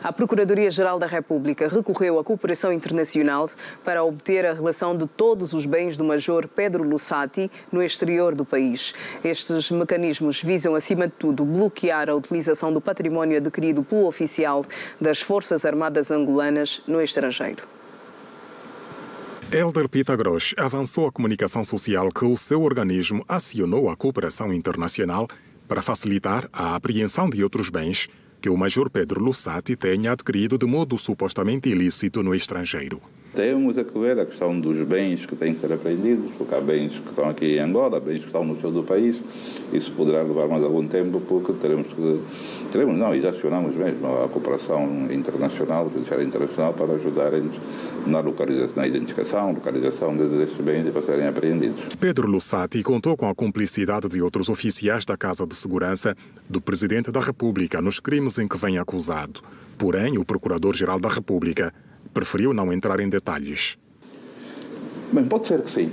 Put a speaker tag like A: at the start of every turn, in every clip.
A: A Procuradoria-Geral da República recorreu à cooperação internacional para obter a relação de todos os bens do Major Pedro Lussati no exterior do país. Estes mecanismos visam, acima de tudo, bloquear a utilização do património adquirido pelo oficial das Forças Armadas angolanas no estrangeiro.
B: Hélder Pitagros avançou à comunicação social que o seu organismo acionou a cooperação internacional para facilitar a apreensão de outros bens que o Major Pedro Lussati tenha adquirido de modo supostamente ilícito no estrangeiro.
C: Temos a ver a questão dos bens que têm que ser apreendidos, porque há bens que estão aqui em Angola, bens que estão no sul do país. Isso poderá levar mais algum tempo, porque e já acionamos mesmo a cooperação internacional, a judiciária internacional, para ajudarem-nos na localização, na localização desses bens e para serem apreendidos.
B: Pedro Lussati contou com a cumplicidade de outros oficiais da Casa de Segurança do Presidente da República nos crimes em que vem acusado. Porém, o Procurador-Geral da República preferiu não entrar em detalhes.
C: Bem, pode ser que sim.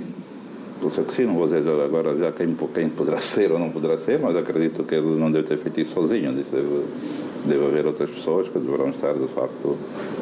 C: Pode ser que sim, não vou dizer agora já quem poderá ser ou não poderá ser, mas acredito que ele não deve ter feito isso sozinho. Deve haver outras pessoas que deverão estar, de facto,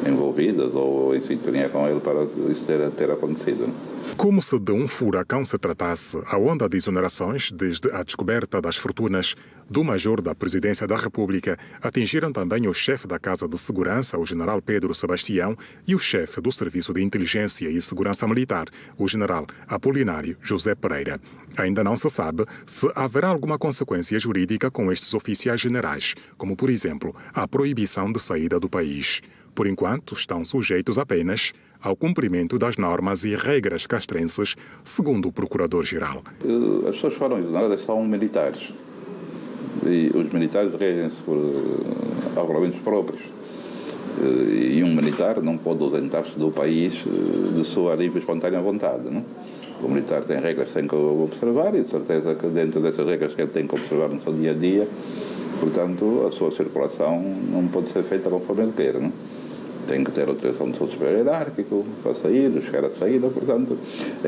C: envolvidas ou em sintonia com ele para isso ter acontecido.
B: Como se de um furacão se tratasse, a onda de exonerações, desde a descoberta das fortunas do Major da Presidência da República, atingiram também o chefe da Casa de Segurança, o general Pedro Sebastião, e o chefe do Serviço de Inteligência e Segurança Militar, o general Apolinário José Pereira. Ainda não se sabe se haverá alguma consequência jurídica com estes oficiais generais, como, por exemplo, a proibição de saída do país. Por enquanto, estão sujeitos apenas ao cumprimento das normas e regras castrenses, segundo o Procurador-Geral.
C: As pessoas que foram exoneradas são militares. E os militares regem-se por regulamentos próprios. E um militar não pode ausentar-se do país de sua livre e espontânea vontade. Não? O militar tem regras que tem que observar e, de certeza, que dentro dessas regras que ele tem que observar no seu dia-a-dia, portanto, a sua circulação não pode ser feita conforme ele queira. Não? Tem que ter autorização do seu superior hierárquico para sair, chegar à saída, portanto,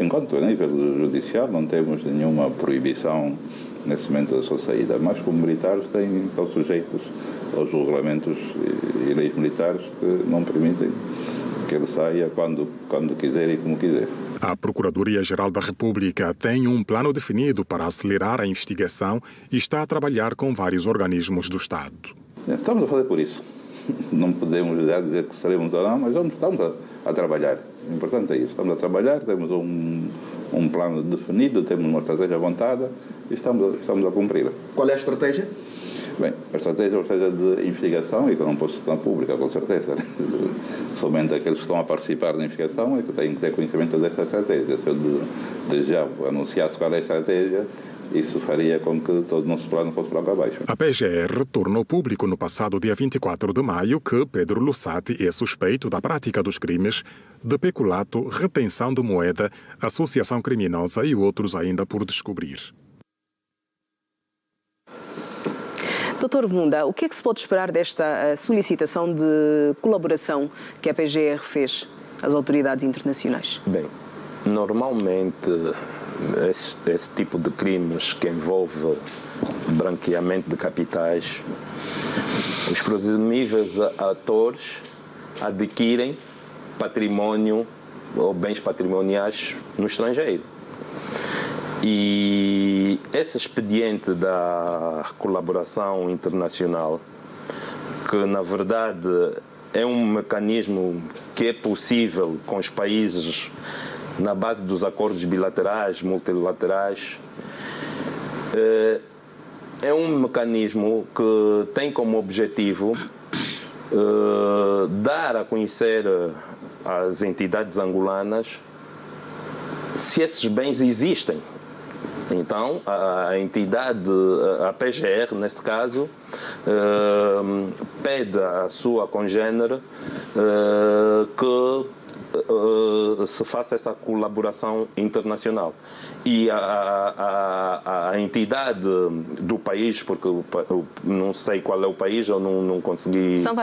C: enquanto a nível judicial não temos nenhuma proibição nesse momento da sua saída, mas como militares estão sujeitos aos regulamentos e leis militares que não permitem que ele saia quando quiser e como quiser.
B: A Procuradoria-Geral da República tem um plano definido para acelerar a investigação e está a trabalhar com vários organismos do Estado.
C: Estamos a fazer por isso. Não podemos já dizer que seremos ou não, mas estamos a trabalhar. O importante é isso. Estamos a trabalhar, temos um plano definido, temos uma estratégia montada e estamos a cumpri-la.
D: Qual é a estratégia?
C: Bem, a estratégia é uma estratégia de investigação e que não pode ser tão pública, com certeza. Somente aqueles que estão a participar da investigação é que têm que ter conhecimento dessa estratégia. Se eu já anunciasse qual é a estratégia, isso faria com que todo o nosso plano fosse para lá abaixo.
B: A PGR tornou público no passado dia 24 de maio que Pedro Lussati é suspeito da prática dos crimes de peculato, retenção de moeda, associação criminosa e outros ainda por descobrir.
A: Dr. Vunda, o que é que se pode esperar desta solicitação de colaboração que a PGR fez às autoridades internacionais?
E: Bem, normalmente esse tipo de crimes que envolve branqueamento de capitais, os presumíveis atores adquirem património ou bens patrimoniais no estrangeiro. E esse expediente da colaboração internacional, que na verdade é um mecanismo que é possível com os países na base dos acordos bilaterais, multilaterais, é um mecanismo que tem como objetivo dar a conhecer às entidades angolanas se esses bens existem. Então, a entidade, a PGR, nesse caso, pede à sua congênere que se faça essa colaboração internacional. E a entidade do país, porque eu não sei qual é o país, eu não consegui...
A: São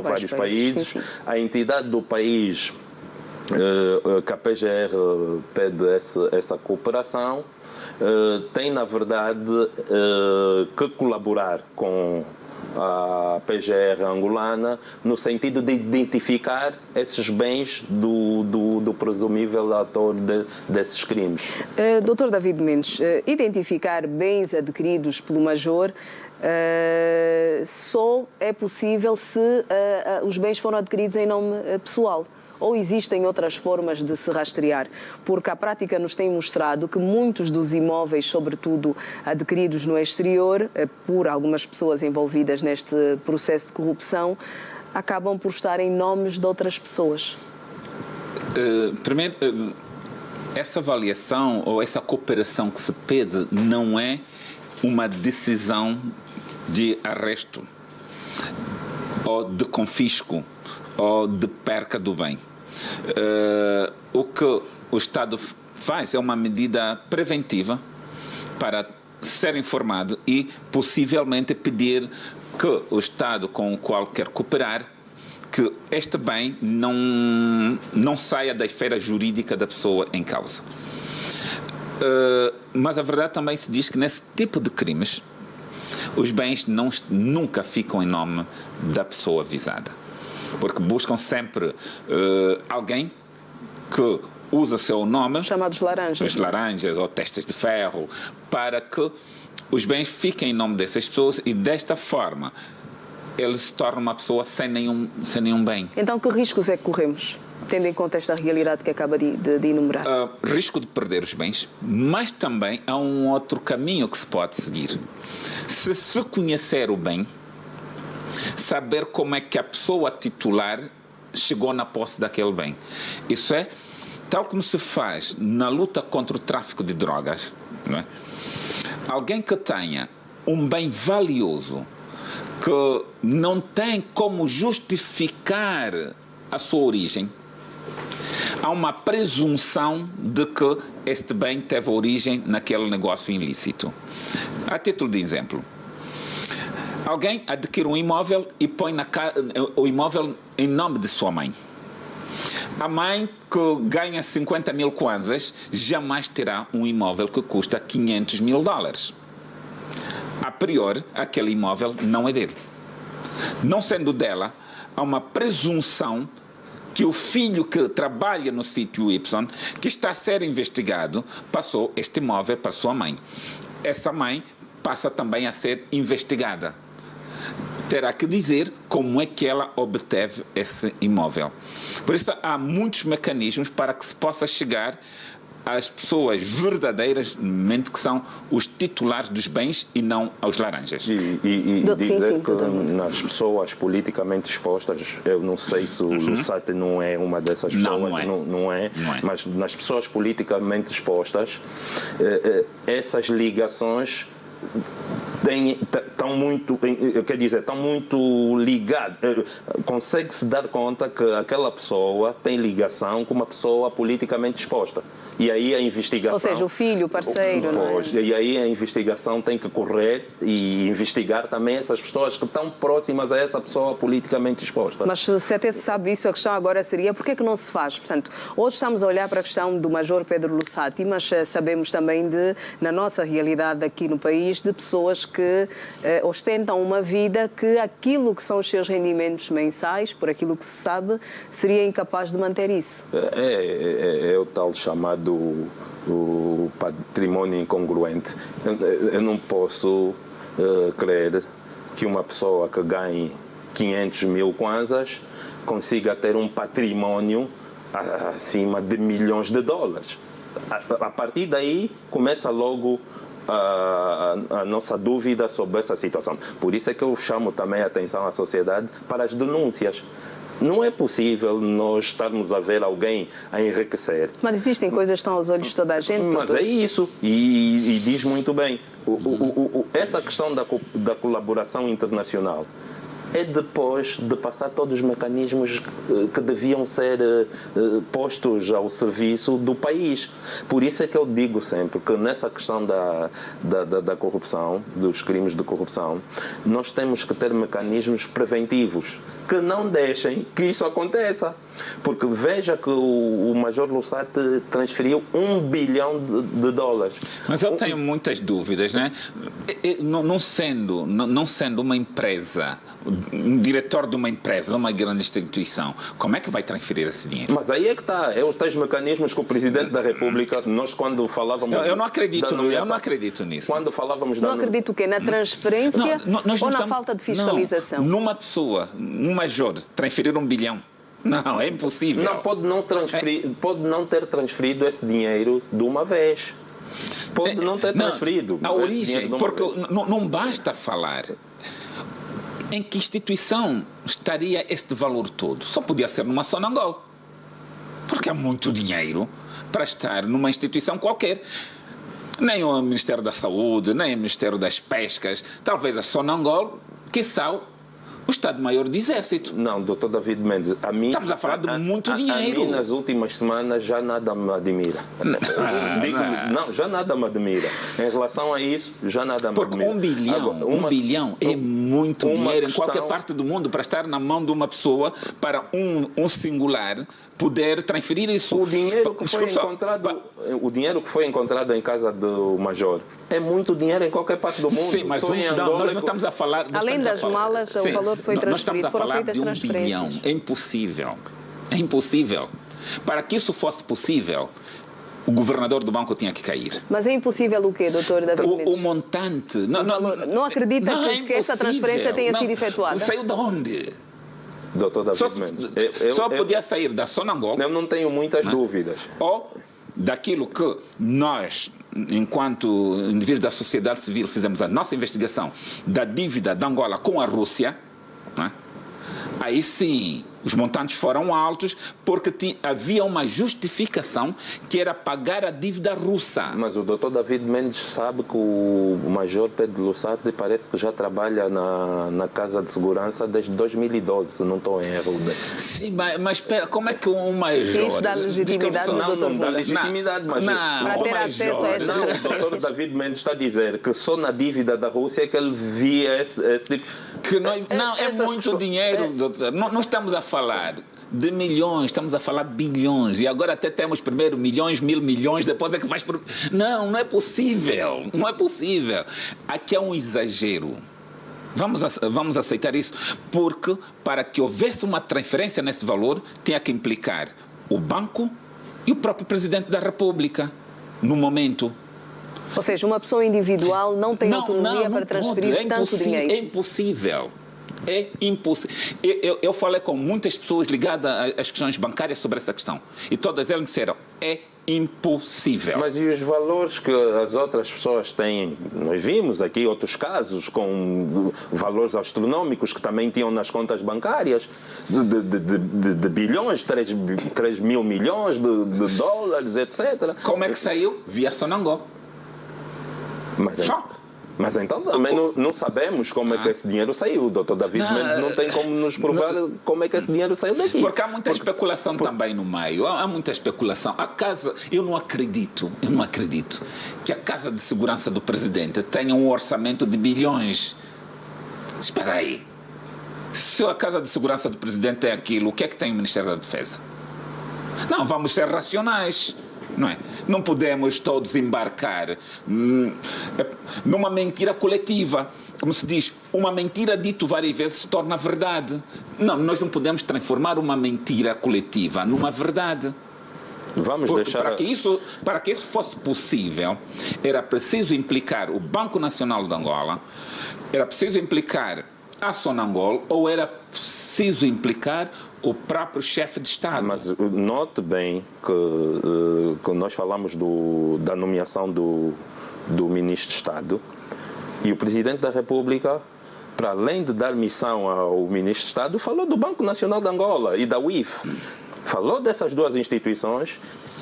A: vários países. Sim, sim.
E: A entidade do país que a PGR pede essa cooperação, tem, na verdade, que colaborar com a PGR angolana no sentido de identificar esses bens do presumível autor desses crimes.
A: Dr. David Mendes, identificar bens adquiridos pelo Major só é possível se os bens foram adquiridos em nome pessoal. Ou existem outras formas de se rastrear? Porque a prática nos tem mostrado que muitos dos imóveis, sobretudo adquiridos no exterior, por algumas pessoas envolvidas neste processo de corrupção, acabam por estar em nomes de outras pessoas.
D: Primeiro, essa avaliação ou essa cooperação que se pede não é uma decisão de arresto ou de confisco ou de perca do bem. O que o Estado faz é uma medida preventiva para ser informado e possivelmente pedir que o Estado com o qual quer cooperar que este bem não saia da esfera jurídica da pessoa em causa. Mas a verdade também se diz que nesse tipo de crimes os bens nunca ficam em nome da pessoa visada. Porque buscam sempre alguém que usa seu nome,
A: chamados laranjas.
D: Os laranjas ou testas de ferro, para que os bens fiquem em nome dessas pessoas e desta forma ele se torna uma pessoa sem nenhum bem.
A: Então que riscos é que corremos, tendo em conta esta realidade que acaba de enumerar?
D: Risco de perder os bens, mas também há um outro caminho que se pode seguir. Se conhecer o bem, saber como é que a pessoa titular chegou na posse daquele bem. Isso é tal como se faz na luta contra o tráfico de drogas. Não é? Alguém que tenha um bem valioso, que não tem como justificar a sua origem, há uma presunção de que este bem teve origem naquele negócio ilícito. A título de exemplo, alguém adquire um imóvel e põe o imóvel em nome de sua mãe. A mãe que ganha 50 mil kwanzas jamais terá um imóvel que custa 500 mil dólares. A priori, aquele imóvel não é dele. Não sendo dela, há uma presunção que o filho que trabalha no sítio Y, que está a ser investigado, passou este imóvel para sua mãe. Essa mãe passa também a ser investigada. Terá que dizer como é que ela obteve esse imóvel. Por isso, há muitos mecanismos para que se possa chegar às pessoas verdadeiras, que são os titulares dos bens e não aos laranjas.
E: E dizer que nas pessoas politicamente expostas, eu não sei se o Lusati não é uma dessas pessoas, não é. Mas nas pessoas politicamente expostas, essas ligações estão muito ligadas. Consegue-se dar conta que aquela pessoa tem ligação com uma pessoa politicamente exposta. E aí a investigação...
A: Ou seja, o filho, o parceiro, não é?
E: E aí a investigação tem que correr e investigar também essas pessoas que estão próximas a essa pessoa politicamente exposta.
A: Mas se até se sabe isso, a questão agora seria por que é que não se faz? Portanto, hoje estamos a olhar para a questão do Major Pedro Lusati, mas sabemos também na nossa realidade aqui no país, de pessoas que ostentam uma vida que aquilo que são os seus rendimentos mensais, por aquilo que se sabe, seria incapaz de manter isso.
E: É o tal chamado o património incongruente. Eu não posso crer que uma pessoa que ganhe 500 mil kwanzas consiga ter um património acima de milhões de dólares. A partir daí começa logo a nossa dúvida sobre essa situação. Por isso é que eu chamo também a atenção à sociedade para as denúncias. Não é possível nós estarmos a ver alguém a enriquecer.
A: Mas existem coisas que estão aos olhos de toda a gente.
E: Mas é isso, e diz muito bem. Essa questão da colaboração internacional é depois de passar todos os mecanismos que deviam ser postos ao serviço do país. Por isso é que eu digo sempre que nessa questão da corrupção, dos crimes de corrupção, nós temos que ter mecanismos preventivos que não deixem que isso aconteça. Porque veja que o Major Lusati transferiu $1 bilhão.
D: Mas eu tenho muitas dúvidas, né? Não sendo uma empresa, um diretor de uma empresa, de uma grande instituição, como é que vai transferir esse dinheiro?
E: Mas aí é que está, é os tais mecanismos que o Presidente da República, nós quando falávamos...
D: Eu não acredito nisso.
E: Quando falávamos
A: não acredito o quê? Na transferência ou na falta de fiscalização?
D: Numa pessoa, um major, transferir $1 bilhão. Não, é impossível.
E: Não, pode não ter transferido esse dinheiro de uma vez. Pode não ter transferido.
D: A origem, porque não basta falar. Em que instituição estaria este valor todo? Só podia ser numa Sonangol. Porque há muito dinheiro para estar numa instituição qualquer. Nem o Ministério da Saúde, nem o Ministério das Pescas, talvez a Sonangol, quiçá o Estado-Maior do Exército.
E: Não, Dr. David Mendes,
D: estamos a falar de muito dinheiro.
E: A mim, nas últimas semanas, já nada me admira. Já nada me admira. Em relação a isso, já nada me admira.
D: Porque $1 bilhão é muito dinheiro em qualquer parte do mundo para estar na mão de uma pessoa, para um singular poder transferir isso.
E: O dinheiro que foi encontrado em casa do Major é muito dinheiro em qualquer parte do mundo.
D: Sim, mas nós não estamos a falar...
A: Além das malas, o valor que foi transferido, foram feitas transferências.
D: $1 bilhão. É impossível. É impossível. Para que isso fosse possível, o governador do banco tinha que cair.
A: Mas é impossível o quê, doutor David Mendes?
D: O montante...
A: Não acredita que essa transferência tenha sido efetuada?
D: Saiu de onde?
E: Doutor David Mendes.
D: Só podia sair da Sonangol.
E: Eu não tenho muitas dúvidas.
D: Ou daquilo que nós, enquanto indivíduos da sociedade civil, fizemos a nossa investigação da dívida de Angola com a Rússia, né? Aí sim, os montantes foram altos porque havia uma justificação que era pagar a dívida russa.
E: Mas o doutor David Mendes sabe que o Major Pedro Lusati parece que já trabalha na Casa de Segurança desde 2012, se não estou em erro.
D: Sim, mas espera, como é que um Major...
A: Isso dá legitimidade do doutor.
E: Não dá legitimidade, mas...
A: Para ter acesso a estas
E: transferências. O doutor David Mendes está a dizer que só na dívida da Rússia é que ele via esse tipo...
D: É muito dinheiro, doutor. Não estamos a falar de milhões, estamos a falar bilhões. E agora até temos primeiro milhões, 1.000 milhões, depois é que vais... Não é possível. Não é possível. Aqui é um exagero. Vamos aceitar isso, porque para que houvesse uma transferência nesse valor, tinha que implicar o banco e o próprio Presidente da República, no momento.
A: Ou seja, uma pessoa individual não tem autonomia para transferir tanto dinheiro.
D: É impossível. É impossível. Eu falei com muitas pessoas ligadas às questões bancárias sobre essa questão. E todas elas disseram, é impossível.
E: Mas e os valores que as outras pessoas têm? Nós vimos aqui outros casos com valores astronómicos que também tinham nas contas bancárias de bilhões, 3 mil milhões de dólares, etc.
D: Como é que saiu? Via Sonangol.
E: Mas então também não sabemos como é que esse dinheiro saiu. O doutor David Mendes não tem como nos provar como é que esse dinheiro saiu daqui.
D: Porque há muita especulação também no meio. Há muita especulação. A casa, eu não acredito que a Casa de Segurança do Presidente tenha um orçamento de bilhões. Espera aí. Se a Casa de Segurança do Presidente tem aquilo, o que é que tem o Ministério da Defesa? Não, vamos ser racionais. Não é? Não podemos todos embarcar numa mentira coletiva. Como se diz, uma mentira dita várias vezes se torna verdade. Não, nós não podemos transformar uma mentira coletiva numa verdade. Para que isso fosse possível, era preciso implicar o Banco Nacional de Angola, era preciso implicar a Sonangol, ou era preciso implicar o próprio chefe de Estado.
E: Mas note bem que nós falamos da nomeação do Ministro de Estado e o Presidente da República, para além de dar missão ao Ministro de Estado, falou do Banco Nacional de Angola e da UIF. Falou dessas duas instituições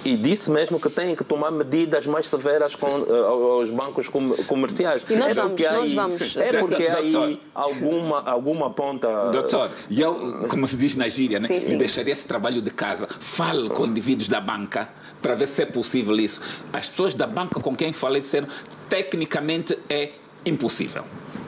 E: e disse mesmo que têm que tomar medidas mais severas aos bancos comerciais.
A: E nós vamos.
E: É porque aí alguma ponta...
D: Doutor, eu, como se diz na gíria, né?
A: Sim.
D: Eu deixaria esse trabalho de casa. Fale com indivíduos da banca para ver se é possível isso. As pessoas da banca com quem falei disseram tecnicamente é impossível.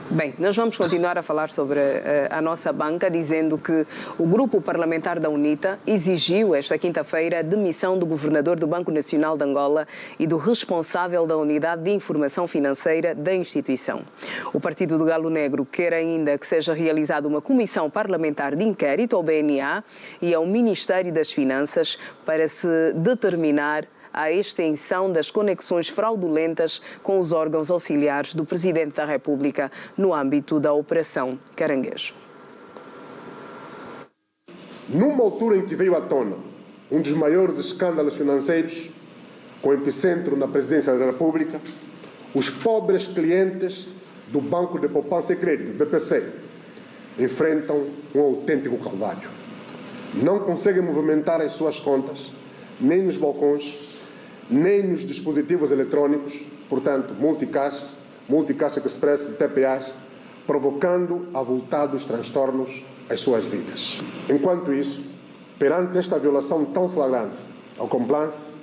A: Bem, nós vamos continuar a falar sobre a nossa banca, dizendo que o grupo parlamentar da UNITA exigiu esta quinta-feira a demissão do governador do Banco Nacional de Angola e do responsável da Unidade de Informação Financeira da instituição. O Partido do Galo Negro quer ainda que seja realizada uma comissão parlamentar de inquérito ao BNA e ao Ministério das Finanças para se determinar a extensão das conexões fraudulentas com os órgãos auxiliares do Presidente da República no âmbito da Operação Caranguejo.
F: Numa altura em que veio à tona um dos maiores escândalos financeiros, com epicentro na Presidência da República, os pobres clientes do Banco de Poupança e Crédito, BPC, enfrentam um autêntico calvário. Não conseguem movimentar as suas contas, nem nos balcões, nem nos dispositivos eletrônicos, portanto, multicaixa express, TPAs, provocando avultados transtornos às suas vidas. Enquanto isso, perante esta violação tão flagrante ao compliance,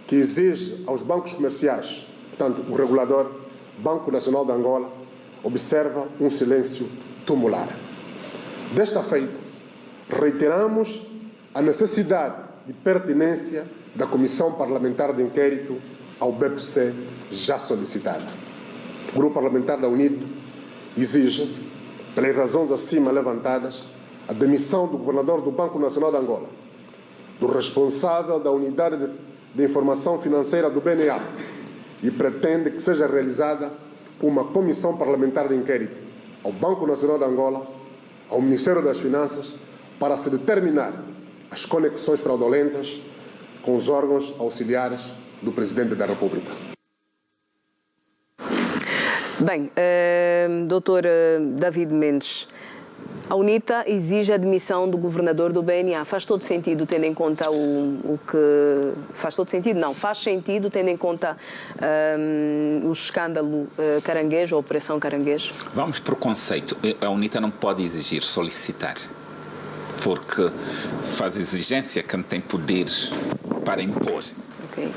F: que exige aos bancos comerciais, portanto, o regulador, Banco Nacional de Angola, observa um silêncio tumular. Desta feita, reiteramos a necessidade e pertinência da Comissão Parlamentar de Inquérito ao BPC já solicitada. O Grupo Parlamentar da UNITA exige, pelas razões acima levantadas, a demissão do governador do Banco Nacional de Angola, do responsável da Unidade de Informação Financeira do BNA e pretende que seja realizada uma Comissão Parlamentar de Inquérito ao Banco Nacional de Angola, ao Ministério das Finanças, para se determinar as conexões fraudulentas com os órgãos auxiliares do Presidente da República.
A: Bem, Dr. David Mendes, a UNITA exige a demissão do governador do BNA. Faz todo sentido, tendo em conta o que... Faz todo sentido? Não. Faz sentido, tendo em conta o escândalo Caranguejo, a Operação Caranguejo?
D: Vamos para o conceito. A UNITA não pode exigir, solicitar. Porque faz exigência quem tem poderes para impor.
A: Okay.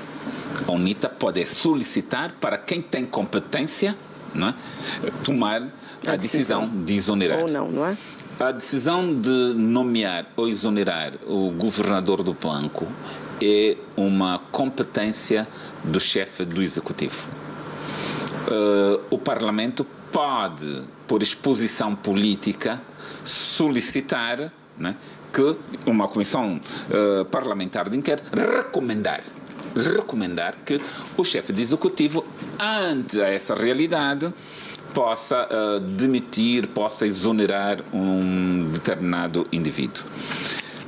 D: A UNITA pode solicitar para quem tem competência, não é, tomar a decisão de exonerar.
A: Ou não, não é?
D: A decisão de nomear ou exonerar o governador do banco é uma competência do chefe do Executivo. O Parlamento pode, por exposição política, solicitar, né, que uma comissão parlamentar de inquérito recomendar que o chefe do Executivo, ante essa realidade, possa demitir, possa exonerar um determinado indivíduo.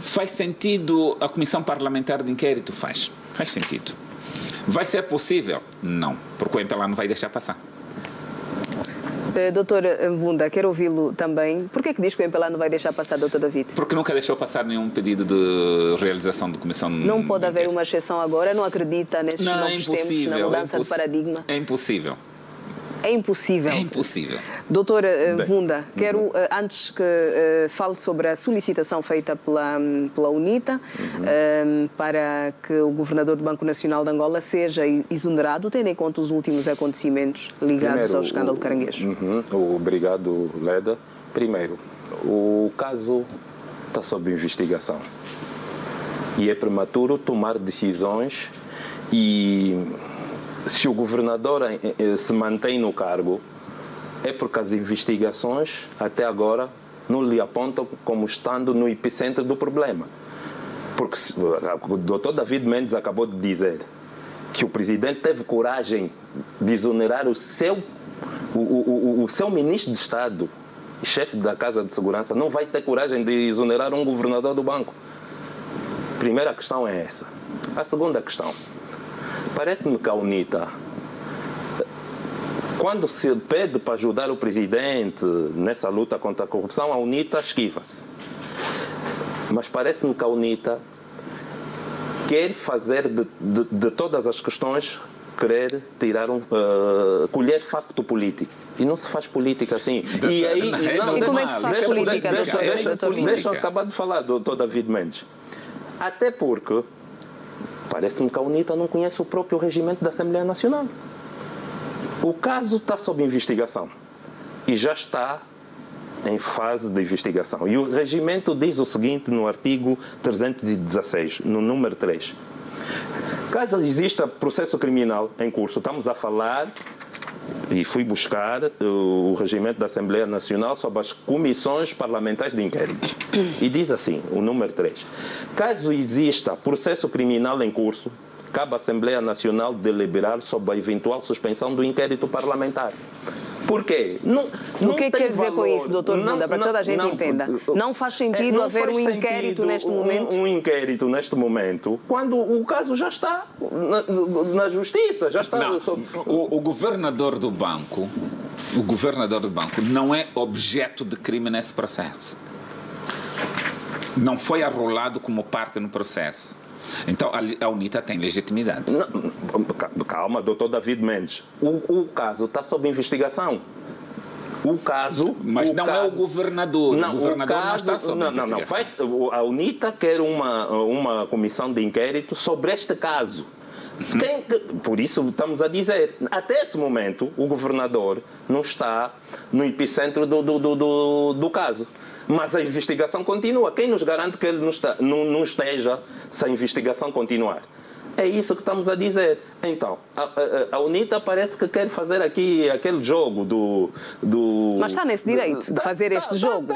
D: Faz sentido a comissão parlamentar de inquérito? Faz sentido. Vai ser possível? Não, porque o MPLA não vai deixar passar.
A: Doutor Mvunda, quero ouvi-lo também. Por que diz que o MPLA não vai deixar passar, doutor David?
D: Porque nunca deixou passar nenhum pedido de realização de comissão.
A: Não pode haver uma exceção agora? Não acredita nesses novos tempos, na mudança de paradigma?
D: É impossível.
A: É impossível.
D: É impossível.
A: Doutor Mvunda, quero, antes que fale sobre a solicitação feita pela UNITA para que o governador do Banco Nacional de Angola seja exonerado, tendo em conta os últimos acontecimentos ligados ao escândalo Caranguejo.
E: Obrigado, Leda. Primeiro, o caso está sob investigação e é prematuro tomar decisões e... Se o governador se mantém no cargo, é porque as investigações, até agora, não lhe apontam como estando no epicentro do problema. Porque o Dr. David Mendes acabou de dizer que o presidente teve coragem de exonerar o seu ministro de Estado, chefe da Casa de Segurança, não vai ter coragem de exonerar um governador do banco. Primeira questão é essa. A segunda questão. Parece-me que a UNITA, quando se pede para ajudar o presidente nessa luta contra a corrupção, a UNITA esquiva-se. Mas parece-me que a UNITA quer fazer de todas as questões, querer tirar colher facto político. E não se faz política assim.
A: E como é que se faz política?
E: Deixa eu acabar de falar, doutor David Mendes. Até porque parece-me que a UNITA não conhece o próprio regimento da Assembleia Nacional. O caso está sob investigação. e já está em fase de investigação. E o regimento diz o seguinte no artigo 316, no número 3. Caso exista processo criminal em curso, estamos a falar, e fui buscar o regimento da Assembleia Nacional sobre as comissões parlamentares de inquérito. E diz assim, o número 3. Caso exista processo criminal em curso, cabe à Assembleia Nacional deliberar sobre a eventual suspensão do inquérito parlamentar. Por quê?
A: O que é que quer dizer com isso, doutor Vunda, para que toda a gente entenda? Não faz sentido haver um inquérito neste momento?
E: Um inquérito neste momento, quando o caso já está na justiça, já está...
D: Não, o governador do banco não é objeto de crime nesse processo. Não foi arrolado como parte no processo. Então, a UNITA tem legitimidade.
E: Calma, doutor David Mendes. O caso está sob investigação.
D: Mas não é o governador. O governador não está sob investigação.
E: A UNITA quer uma comissão de inquérito sobre este caso. Por isso estamos a dizer, até esse momento, o governador não está no epicentro do caso. Mas a investigação continua. Quem nos garante que ele não esteja se a investigação continuar? É isso que estamos a dizer. Então, a UNITA parece que quer fazer aqui aquele jogo do...
A: Mas está nesse direito de fazer este jogo,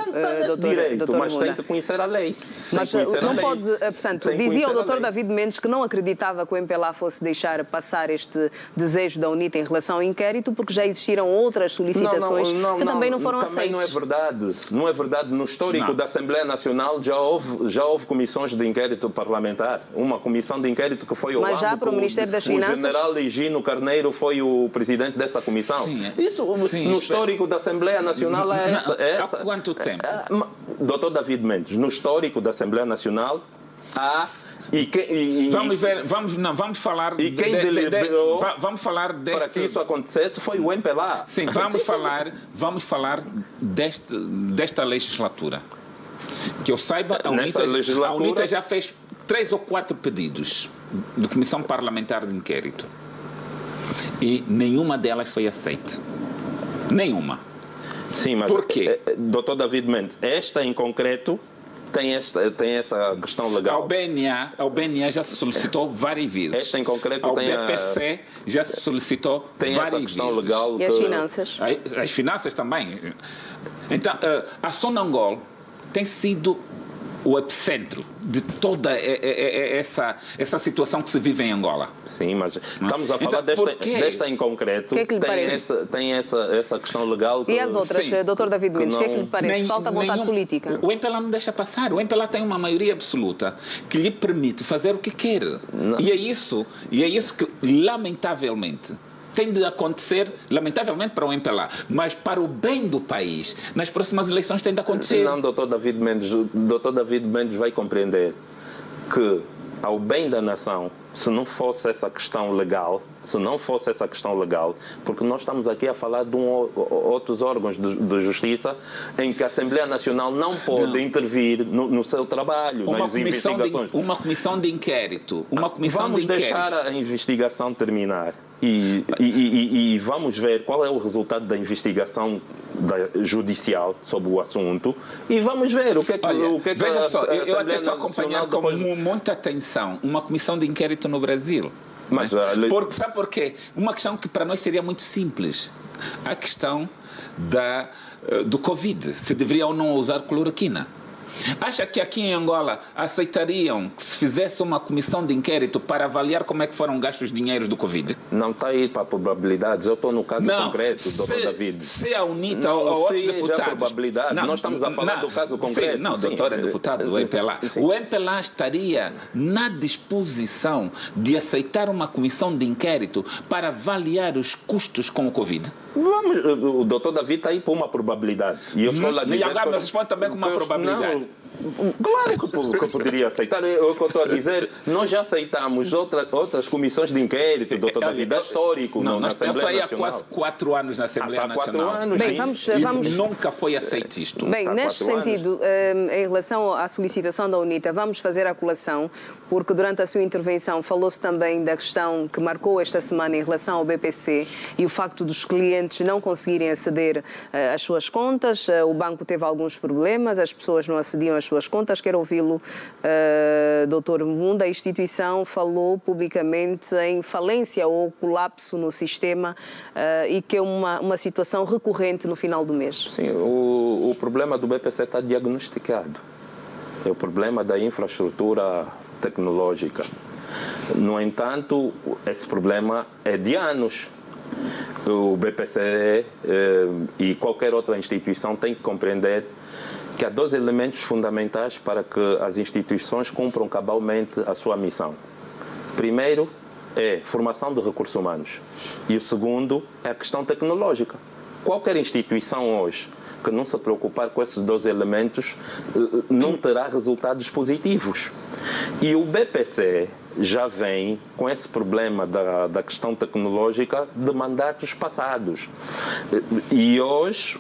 A: doutor
E: mas
A: Vunda.
E: tem que conhecer a lei.
A: Mas não pode, portanto, dizia o doutor David Mendes que não acreditava que o MPLA fosse deixar passar este desejo da UNITA em relação ao inquérito, porque já existiram outras solicitações que também não foram aceitas.
E: Também não é verdade. Não é verdade. No histórico da Assembleia Nacional já houve comissões de inquérito parlamentar. Uma comissão de inquérito que foi o
A: Mas já para o Ministério das Finanças?
E: O general Higino Carneiro foi o presidente dessa comissão.
D: Sim,
E: no histórico da Assembleia Nacional é essa.
D: Há quanto tempo?
E: Doutor David Mendes, no histórico da Assembleia Nacional há...
D: Vamos falar...
E: E quem deliberou
D: vamos falar deste...
E: para que isso acontecesse foi o MPLA.
D: Sim, vamos falar desta legislatura. Que eu saiba, a UNITA já fez 3 ou 4 pedidos de comissão parlamentar de inquérito. E nenhuma delas foi aceita. Nenhuma.
E: Sim, mas...
D: Por quê?
E: Doutor David Mendes, esta em concreto tem essa questão legal.
D: Ao BNA já se solicitou várias vezes.
E: Esta em concreto
D: ao
E: tem
D: BPC já se solicitou
E: tem
D: várias
E: essa questão
D: vezes.
E: legal.
A: E as finanças?
D: As finanças também. Então, a Sonangol tem sido o epicentro de toda essa situação que se vive em Angola.
E: Sim, mas estamos a falar desta em concreto.
A: Que é que lhe parece?
E: Tem essa questão legal.
A: E as outras, doutor David Mendes, o que é que lhe parece? Falta vontade política?
D: O MPLA não deixa passar. O MPLA tem uma maioria absoluta que lhe permite fazer o que quer. E é isso que, lamentavelmente, tem de acontecer, lamentavelmente para o MPLA, mas para o bem do país, nas próximas eleições tem de acontecer.
E: Não, doutor David Mendes vai compreender que, ao bem da nação, se não fosse essa questão legal, porque nós estamos aqui a falar de outros órgãos de justiça em que a Assembleia Nacional não pode intervir no seu trabalho, nas investigações.
D: Uma comissão de inquérito.
E: Vamos deixar a investigação terminar. E vamos ver qual é o resultado da investigação judicial sobre o assunto e vamos ver o que é que...
D: Veja só, eu até estou acompanhando com muita atenção uma comissão de inquérito no Brasil.
E: Mas,
D: sabe por quê? Uma questão que para nós seria muito simples. A questão do Covid. Se deveria ou não usar cloroquina. Acha que aqui em Angola aceitariam que se fizesse uma comissão de inquérito para avaliar como é que foram gastos os dinheiros do Covid?
E: Não está aí para probabilidades. Eu estou no caso concreto, doutor David.
D: Se a UNITA ou outros deputados...
E: probabilidade. Nós estamos a falar do caso concreto.
D: Doutor é deputado do MPLA. O MPLA estaria na disposição de aceitar uma comissão de inquérito para avaliar os custos com o Covid?
E: O doutor David está aí por uma probabilidade. E eu estou lá
D: E agora me responde também com uma probabilidade.
E: Claro que poderia aceitar. O que eu estou a dizer, nós já aceitamos outras comissões de inquérito, doutor David, é histórico na Assembleia
D: Nacional. Eu
E: Nacional.
D: estou aí há quase 4 anos na Assembleia
E: Há 4
D: Nacional.
E: anos,
A: Bem, vamos...
D: Nunca foi aceito isto.
A: Bem, neste sentido, em relação à solicitação da UNITA, vamos fazer a colação, porque durante a sua intervenção falou-se também da questão que marcou esta semana em relação ao BPC e o facto dos clientes não conseguirem aceder às suas contas. O banco teve alguns problemas, as pessoas não acediam às suas contas. Quero ouvi-lo, Dr. Mvunda. A instituição falou publicamente em falência ou colapso no sistema e que é uma situação recorrente no final do mês.
E: Sim, o problema do BPC está diagnosticado. É o problema da infraestrutura tecnológica. No entanto, esse problema é de anos. O BPC e qualquer outra instituição tem que compreender que há 2 elementos fundamentais para que as instituições cumpram cabalmente a sua missão. Primeiro é formação de recursos humanos e o segundo é a questão tecnológica. Qualquer instituição hoje que não se preocupar com esses 2 elementos não terá resultados positivos. E o BPC já vem com esse problema da questão tecnológica de mandatos passados. E hoje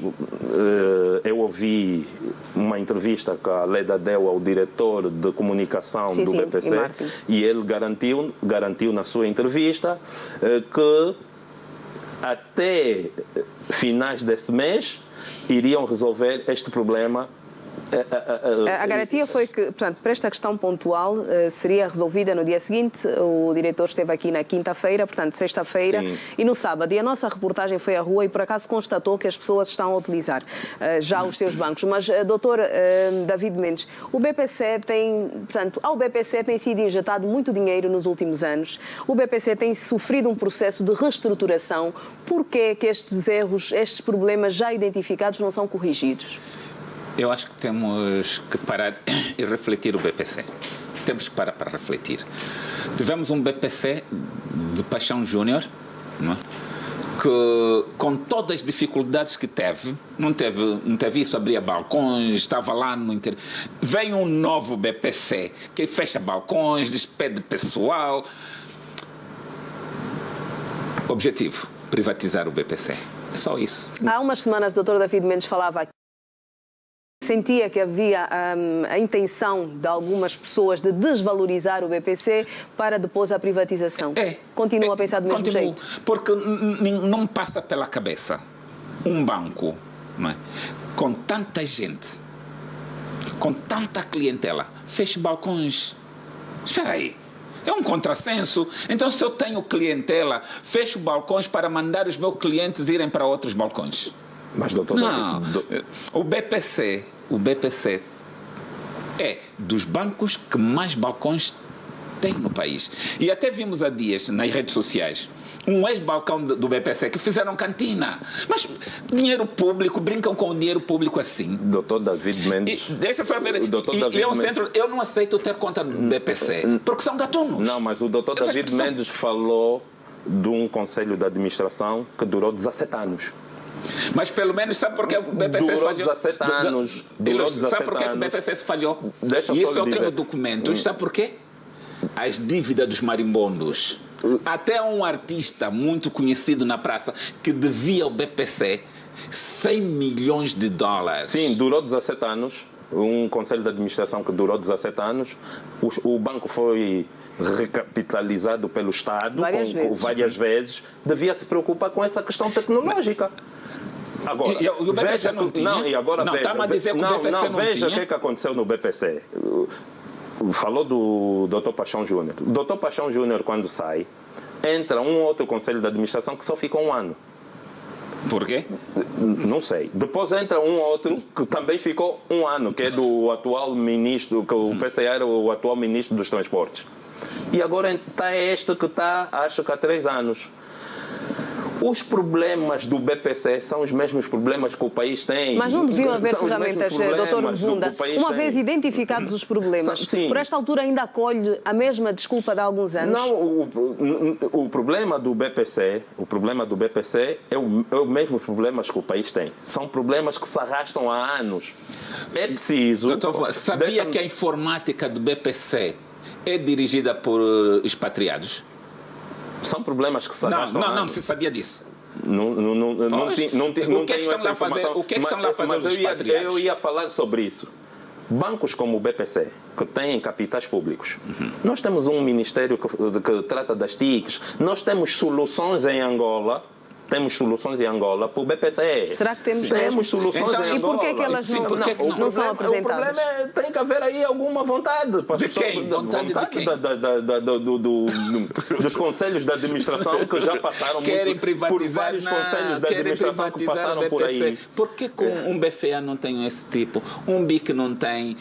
E: eu ouvi uma entrevista que a Leda deu ao diretor de comunicação do BPC e ele garantiu na sua entrevista que até finais desse mês iriam resolver este problema.
A: A garantia foi que, portanto, para esta questão pontual, seria resolvida no dia seguinte. O diretor esteve aqui na quinta-feira, portanto, sexta-feira, e no sábado. E a nossa reportagem foi à rua e, por acaso, constatou que as pessoas estão a utilizar já os seus bancos. Mas, doutor David Mendes, o BPC tem, portanto, ao BPC tem sido injetado muito dinheiro nos últimos anos. O BPC tem sofrido um processo de reestruturação. Por que é que estes erros, estes problemas já identificados não são corrigidos?
D: Eu acho que temos que parar e refletir o BPC. Temos que parar para refletir. Tivemos um BPC de Paixão Júnior, não é? Que, com todas as dificuldades que teve, não teve isso, abria balcões, estava lá no interior. Vem um novo BPC que fecha balcões, despede pessoal. Objetivo, privatizar o BPC. É só isso.
A: Há umas semanas o Dr. David Mendes falava aqui. Sentia que havia a intenção de algumas pessoas de desvalorizar o BPC para depois a privatização. Continua a pensar do mesmo jeito?
D: Porque não me passa pela cabeça um banco, não é, com tanta gente, com tanta clientela, feche balcões. Espera aí. É um contrassenso. Então, se eu tenho clientela, fecho balcões para mandar os meus clientes irem para outros balcões.
E: Mas, doutor...
D: Não. O BPC é dos bancos que mais balcões tem no país. E até vimos há dias nas redes sociais um ex-balcão do BPC que fizeram cantina. Mas dinheiro público, brincam com o dinheiro público assim.
E: Doutor David Mendes...
D: Deixa eu ver. Eu não aceito ter conta no BPC, porque são gatunos.
E: Não, mas o doutor David Mendes falou de um conselho de administração que durou 17 anos.
D: Mas pelo menos sabe por que o BPC
E: durou
D: falhou?
E: 17 anos.
D: Sabe por que o BPC se falhou? E isso eu tenho documentos. Sabe por quê? As dívidas dos marimbondos. Até um artista muito conhecido na praça que devia ao BPC 100 milhões de dólares.
E: Sim, durou 17 anos. Um conselho de administração que durou 17 anos. O banco foi recapitalizado pelo Estado várias vezes. Devia se preocupar com essa questão tecnológica. Agora,
D: e o BPC veja, não tinha?
E: Não, e agora
D: não, está-me a dizer que o BPC não
E: veja
D: tinha?
E: O que aconteceu no BPC. Falou do Dr. Paixão Júnior. O Dr. Paixão Júnior, quando sai, entra um outro conselho de administração que só fica um ano.
D: Por quê?
E: Não sei. Depois entra um outro que também ficou um ano, que é do atual ministro, que o PCA era o atual ministro dos transportes. E agora está este que está, acho que há 3 anos. Os problemas do BPC são os mesmos problemas que o país tem.
A: Mas não deviam haver
E: São os
A: ferramentas,
E: mesmos
A: Dr.
E: problemas
A: Mbunda,
E: que o país
A: uma
E: tem.
A: vez identificados os problemas,
E: Sim.
A: por esta altura ainda acolhe a mesma desculpa de há alguns anos?
E: Não, o problema do BPC, é o mesmo problemas que o país tem. São problemas que se arrastam há anos. É preciso...
D: Doutor, sabia que a informática do BPC é dirigida por expatriados?
E: São problemas que se arrastam há anos.
D: Não, você sabia disso?
E: Não
D: O que é que estão lá a fazer? O que é que estão lá a fazer os expatriados?
E: Eu ia falar sobre isso. Bancos como o BPC, que têm capitais públicos, nós temos um ministério que trata das TICs, nós temos soluções em Angola. Temos soluções em Angola para o BPC.
A: Será que temos
E: soluções
A: então,
E: em Angola?
A: E por que é que elas não são apresentadas?
E: O problema é tem que haver aí alguma vontade.
D: De quem? Vontade de quem?
E: Dos conselhos de administração que já passaram por vários conselhos de administração que passaram por aí.
D: Por que um BFA não tem esse tipo? Um BIC não tem?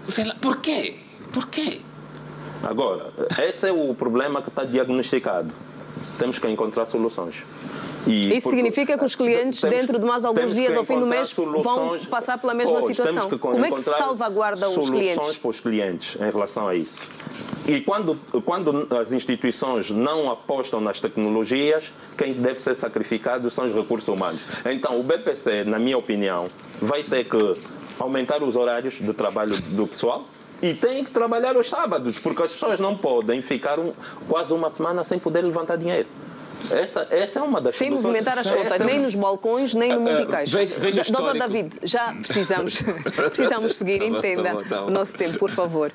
D: Sei lá, por quê? Por quê?
E: Agora, esse é o problema que está diagnosticado. Temos que encontrar soluções.
A: Isso significa que os clientes, dentro de mais alguns dias, ao fim do mês, vão passar pela mesma situação. Como é que se salvaguarda os clientes?
E: Soluções para os clientes em relação a isso. E quando as instituições não apostam nas tecnologias, quem deve ser sacrificado são os recursos humanos. Então, o BPC, na minha opinião, vai ter que aumentar os horários de trabalho do pessoal, e tem que trabalhar os sábados, porque as pessoas não podem ficar quase uma semana sem poder levantar dinheiro. Essa é uma das
A: Sem movimentar as contas, nem nos balcões, nem no Multicaixa.
D: Veja
A: Doutor David, já precisamos seguir, entenda o nosso tempo, por favor.